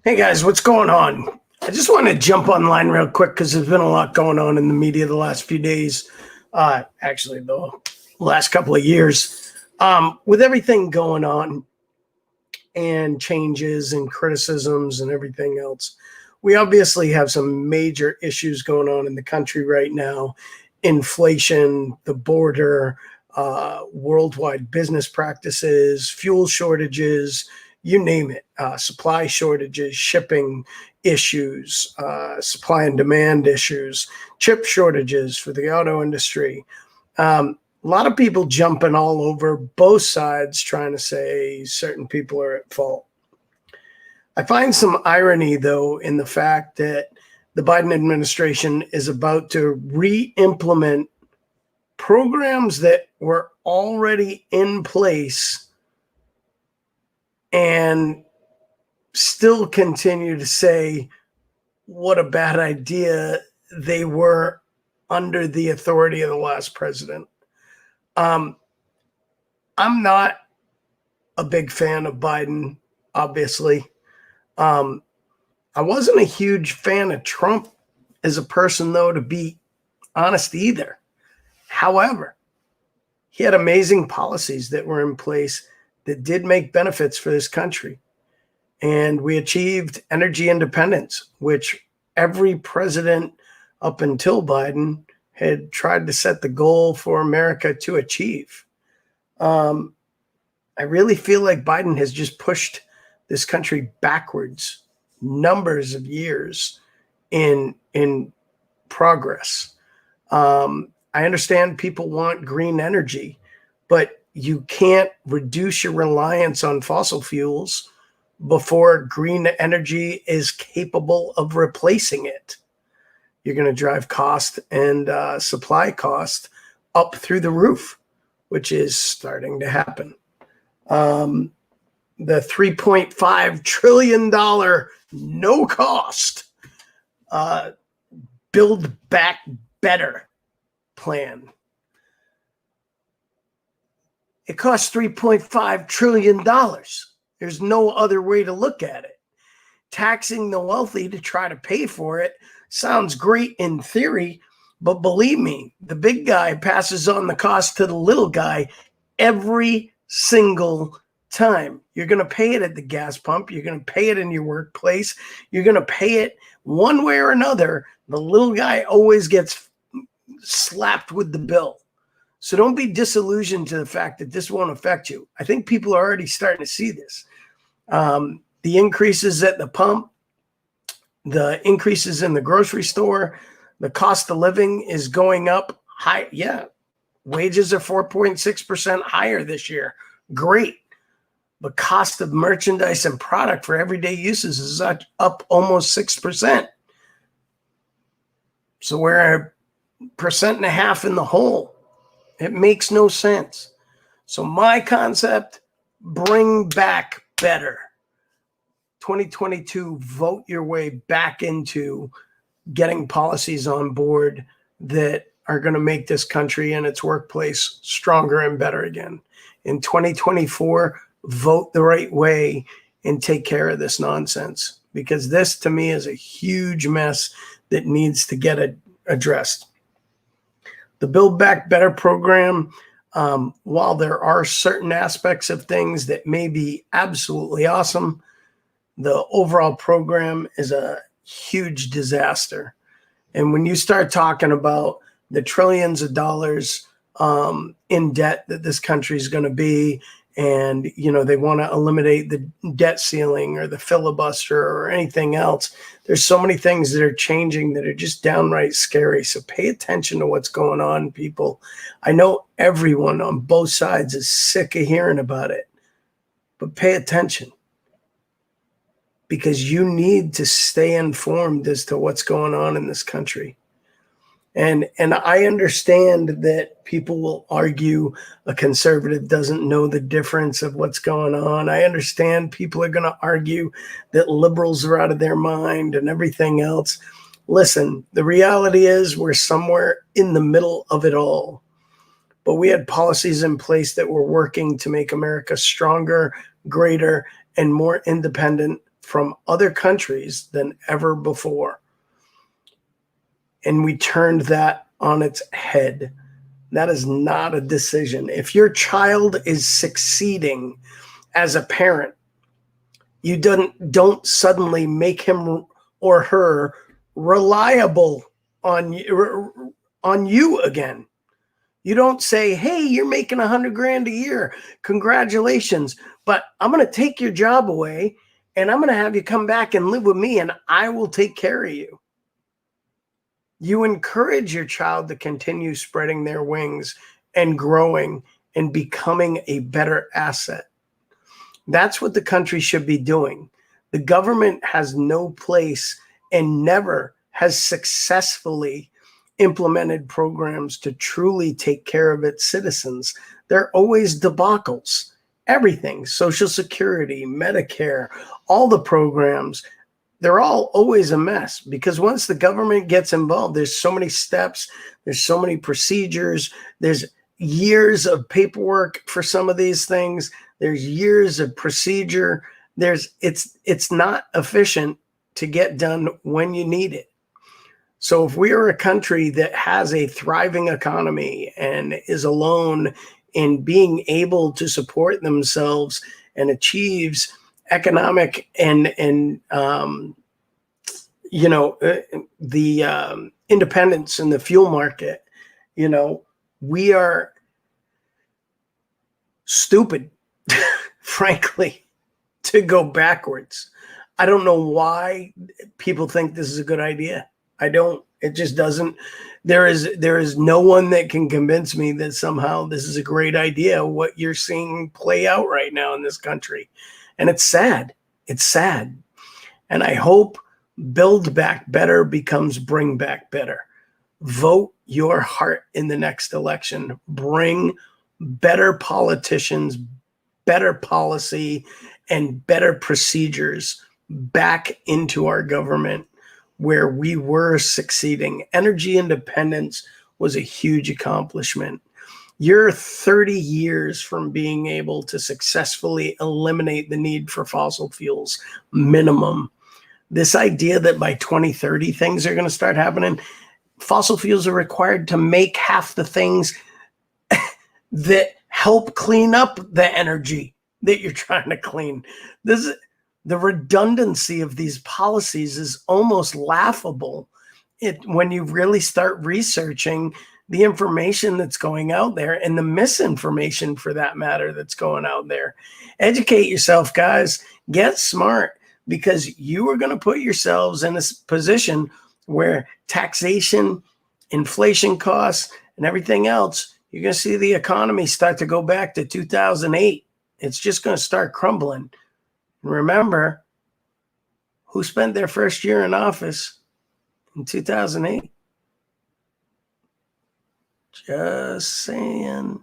Hey guys, what's going on? I just want to jump online real quick because there's been a lot going on in the media the last few days. Actually, the last couple of years. With everything going on and changes and criticisms and everything else, we obviously have some major issues going on in the country right now. Inflation, the border, worldwide business practices, fuel shortages, you name it, supply shortages, shipping issues, supply and demand issues, chip shortages for the auto industry. A lot of people jumping all over both sides trying to say certain people are at fault. I find some irony, though, in the fact that the Biden administration is about to re-implement programs that were already in place and still continue to say what a bad idea they were under the authority of the last president. I'm not a big fan of Biden, obviously. I wasn't a huge fan of Trump as a person, though, to be honest either. However, he had amazing policies that were in place that did make benefits for this country. And we achieved energy independence, which every president up until Biden had tried to set the goal for America to achieve. I really feel like Biden has just pushed this country backwards numbers of years in progress. I understand people want green energy, but you can't reduce your reliance on fossil fuels before green energy is capable of replacing it. You're going to drive cost and supply cost up through the roof, which is starting to happen. The $3.5 trillion no cost Build Back Better plan. It costs $3.5 trillion. There's no other way to look at it. Taxing the wealthy to try to pay for it sounds great in theory, but believe me, the big guy passes on the cost to the little guy every single time. You're going to pay it at the gas pump. You're going to pay it in your workplace. You're going to pay it one way or another. The little guy always gets slapped with the bill. So don't be disillusioned to the fact that this won't affect you. I think people are already starting to see this. The increases at the pump, the increases in the grocery store, the cost of living is going up high. Yeah, wages are 4.6% higher this year. Great. The cost of merchandise and product for everyday uses is up almost 6%. So we're 1.5% in the hole. It makes no sense. So my concept, bring back better. 2022, vote your way back into getting policies on board that are going to make this country and its workplace stronger and better again. In 2024, vote the right way and take care of this nonsense, because this, to me, is a huge mess that needs to get addressed. The Build Back Better program, while there are certain aspects of things that may be absolutely awesome, the overall program is a huge disaster. And when you start talking about the trillions of dollars in debt that this country is going to be, and they want to eliminate the debt ceiling or the filibuster or anything else, there's so many things that are changing that are just downright scary. So pay attention to what's going on, people. I know everyone on both sides is sick of hearing about it, but pay attention, because you need to stay informed as to what's going on in this country. And I understand that people will argue a conservative doesn't know the difference of what's going on. I understand people are going to argue that liberals are out of their mind and everything else. Listen, the reality is we're somewhere in the middle of it all. But we had policies in place that were working to make America stronger, greater, and more independent from other countries than ever before. And we turned that on its head. That is not a decision. If your child is succeeding as a parent, you don't suddenly make him or her reliable on you again. You don't say, hey, you're making $100,000 a year. Congratulations. But I'm going to take your job away and I'm going to have you come back and live with me and I will take care of you. You encourage your child to continue spreading their wings and growing and becoming a better asset. That's what the country should be doing. The government has no place and never has successfully implemented programs to truly take care of its citizens. They're always debacles. Everything, Social Security, Medicare, all the programs, they're all always a mess because once the government gets involved, there's so many steps, there's so many procedures, there's years of paperwork for some of these things. There's years of procedure. It's not efficient to get done when you need it. So if we are a country that has a thriving economy and is alone in being able to support themselves and achieves economic and independence in the fuel market, we are stupid, frankly, to go backwards. I don't know why people think this is a good idea. I don't. It just doesn't. There is no one that can convince me that somehow this is a great idea, what you're seeing play out right now in this country. And it's sad. It's sad. And I hope Build Back Better becomes Bring Back Better. Vote your heart in the next election. Bring better politicians, better policy, and better procedures back into our government where we were succeeding. Energy independence was a huge accomplishment. You're 30 years from being able to successfully eliminate the need for fossil fuels, minimum. This idea that by 2030 things are going to start happening, fossil fuels are required to make half the things that help clean up the energy that you're trying to clean. The redundancy of these policies is almost laughable when you really start researching the information that's going out there and the misinformation, for that matter, that's going out there. Educate yourself, guys. Get smart, because you are going to put yourselves in a position where taxation, inflation costs, and everything else, you're going to see the economy start to go back to 2008. It's just going to start crumbling. Remember, who spent their first year in office in 2008? Just saying.